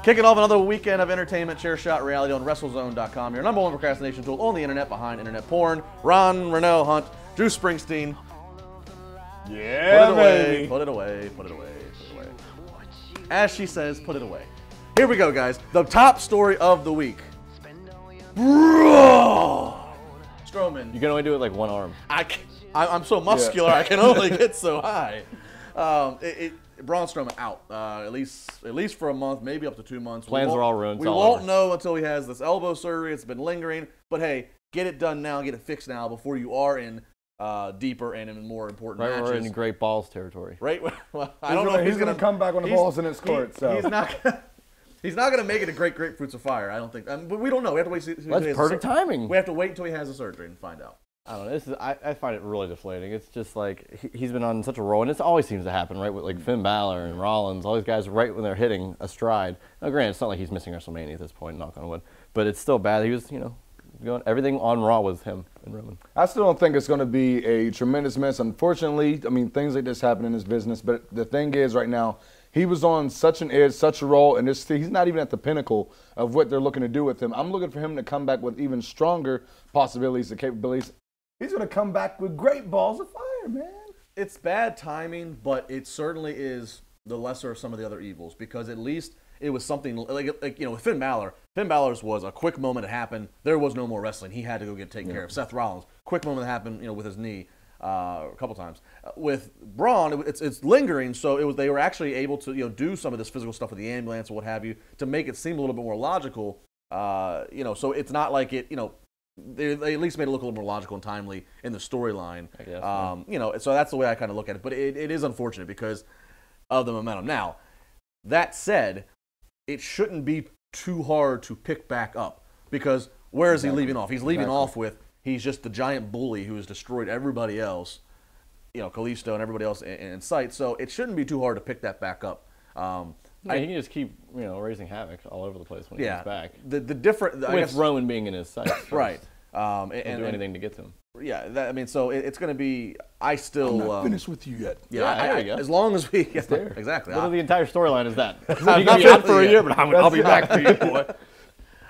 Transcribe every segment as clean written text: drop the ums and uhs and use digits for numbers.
Kicking off another weekend of entertainment, chair shot reality on WrestleZone.com, your #1 procrastination tool on the internet behind internet porn. Ron, Renault, Hunt, Drew Springsteen. Yeah, put it away, baby. put it away, put it away, put it away. As she says, put it away. Here we go, guys. The top story of the week. Braun Strowman. You can only do it like one arm. I'm so muscular, I can only get so high. Braun Strowman out, at least for a month, maybe up to 2 months. Plans are all ruined. We won't know until he has this elbow surgery. It's been lingering, but hey, get it done now, get it fixed now before you are in deeper and in more important matches. We're in great balls territory. Right? Well, I don't know if he's going to come back when the ball's in his court. So he's not going to make it a great grapefruits of fire. I don't think. But we don't know. We have to wait. That's perfect timing. We have to wait until he has the surgery and find out. I don't know. I find it really deflating. It's just like he's been on such a roll, and it always seems to happen, right? With like Finn Balor and Rollins, all these guys right when they're hitting a stride. Now, granted, it's not like he's missing WrestleMania at this point, knock on wood, but it's still bad. He was, going everything on Raw was him and Roman. I still don't think it's going to be a tremendous mess. Unfortunately, I mean, things like this happen in this business, but the thing is right now, he was on such an edge, such a roll, and he's not even at the pinnacle of what they're looking to do with him. I'm looking for him to come back with even stronger possibilities and capabilities. He's going to come back with great balls of fire, man. It's bad timing, but it certainly is the lesser of some of the other evils because at least it was something like with Finn Balor. Finn Balor's was a quick moment that happened. There was no more wrestling. He had to go get taken care of. Seth Rollins, quick moment that happened, with his knee a couple times. With Braun, it's lingering, so they were actually able to do some of this physical stuff with the ambulance or what have you to make it seem a little bit more logical. So it's not like it, They at least made it look a little more logical and timely in the storyline. So that's the way I kind of look at it. But it is unfortunate because of the momentum. Now, that said, it shouldn't be too hard to pick back up because where is he leaving off? He's leaving off with he's just the giant bully who has destroyed everybody else, Kalisto and everybody else in sight. So it shouldn't be too hard to pick that back up. He can just keep, raising havoc all over the place when he gets back. The different with Roman being in his sights, right? He'll do anything to get to him. Yeah, so it's going to be. I'm not finished with you yet. Yeah, there you go. As long as we get there, exactly. The entire storyline is that you not can be out for a year, but I'll be back for you, boy.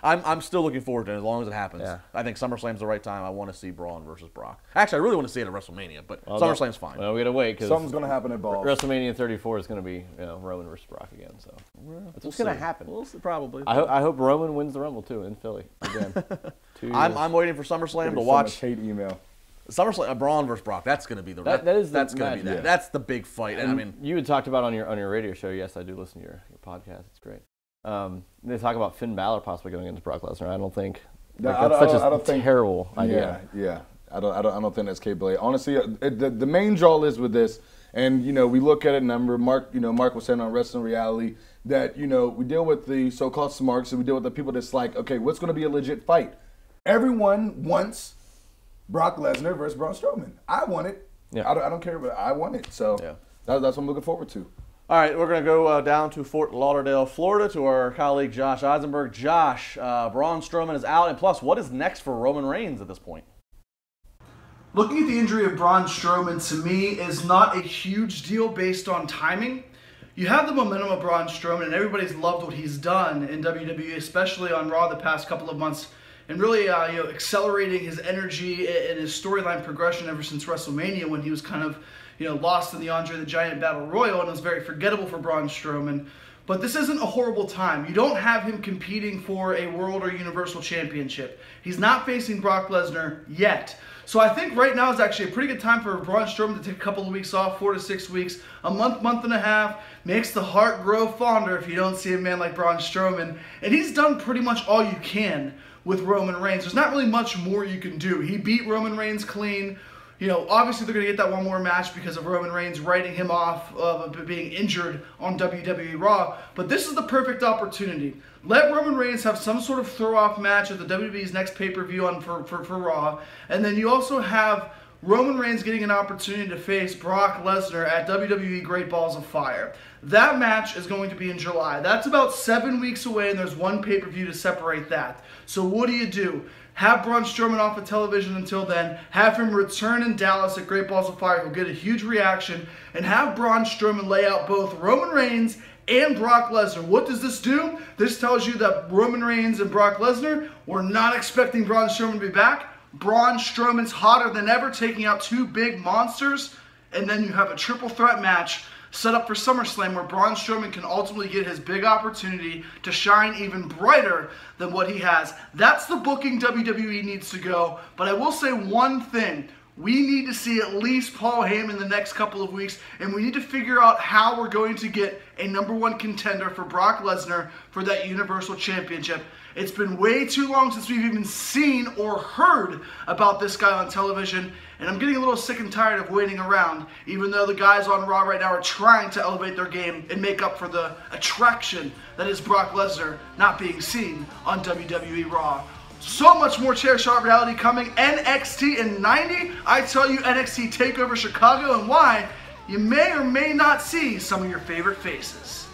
I'm still looking forward to it as long as it happens. Yeah. I think SummerSlam's the right time. I want to see Braun versus Brock. Actually, I really want to see it at WrestleMania, but SummerSlam's fine. Well, we gotta wait because something's gonna happen at Balls. WrestleMania 34 is gonna be Roman versus Brock again. So that's what's gonna happen. We'll see, probably. I hope Roman wins the Rumble too in Philly again. I'm waiting for SummerSlam to watch. So much hate email. SummerSlam, Braun versus Brock. That's going to be the that's the big fight. And I mean, you had talked about on your radio show. Yes, I do listen to your podcast. It's great. They talk about Finn Balor possibly going into Brock Lesnar. I don't think that's such a terrible idea. Yeah. I don't think that's capable. Honestly, the main draw is with this, and we look at it. And I remember Mark was saying on Wrestling Reality that we deal with the so-called smarks, and we deal with the people that's like, okay, what's going to be a legit fight? Everyone wants Brock Lesnar versus Braun Strowman. I want it. Yeah. I don't care, but I want it. So that's what I'm looking forward to. All right, we're going to go down to Fort Lauderdale, Florida, to our colleague Josh Eisenberg. Josh, Braun Strowman is out, and plus, what is next for Roman Reigns at this point? Looking at the injury of Braun Strowman, to me, is not a huge deal based on timing. You have the momentum of Braun Strowman, and everybody's loved what he's done in WWE, especially on Raw the past couple of months, and really accelerating his energy and his storyline progression ever since WrestleMania when he was kind of lost in the Andre the Giant Battle Royal, and it was very forgettable for Braun Strowman. But this isn't a horrible time. You don't have him competing for a World or Universal Championship. He's not facing Brock Lesnar yet. So I think right now is actually a pretty good time for Braun Strowman to take a couple of weeks off, 4 to 6 weeks, a month and a half. Makes the heart grow fonder if you don't see a man like Braun Strowman. And he's done pretty much all you can with Roman Reigns. There's not really much more you can do. He beat Roman Reigns clean. Obviously they're going to get that one more match because of Roman Reigns writing him off of being injured on WWE Raw. But this is the perfect opportunity. Let Roman Reigns have some sort of throw-off match at the WWE's next pay-per-view for Raw. And then you also have Roman Reigns getting an opportunity to face Brock Lesnar at WWE Great Balls of Fire. That match is going to be in July. That's about 7 weeks away, and there's one pay-per-view to separate that. So what do? Have Braun Strowman off of television until then. Have him return in Dallas at Great Balls of Fire. He'll get a huge reaction. And have Braun Strowman lay out both Roman Reigns and Brock Lesnar. What does this do? This tells you that Roman Reigns and Brock Lesnar were not expecting Braun Strowman to be back. Braun Strowman's hotter than ever, taking out 2 big monsters. And then you have a triple threat match set up for SummerSlam where Braun Strowman can ultimately get his big opportunity to shine even brighter than what he has. That's the booking WWE needs to go. But I will say one thing. We need to see at least Paul Heyman in the next couple of weeks, and we need to figure out how we're going to get a #1 contender for Brock Lesnar for that Universal Championship. It's been way too long since we've even seen or heard about this guy on television, and I'm getting a little sick and tired of waiting around, even though the guys on Raw right now are trying to elevate their game and make up for the attraction that is Brock Lesnar not being seen on WWE Raw. So much more Chair Shot reality coming. NXT in 90. I tell you NXT TakeOver Chicago and why you may or may not see some of your favorite faces.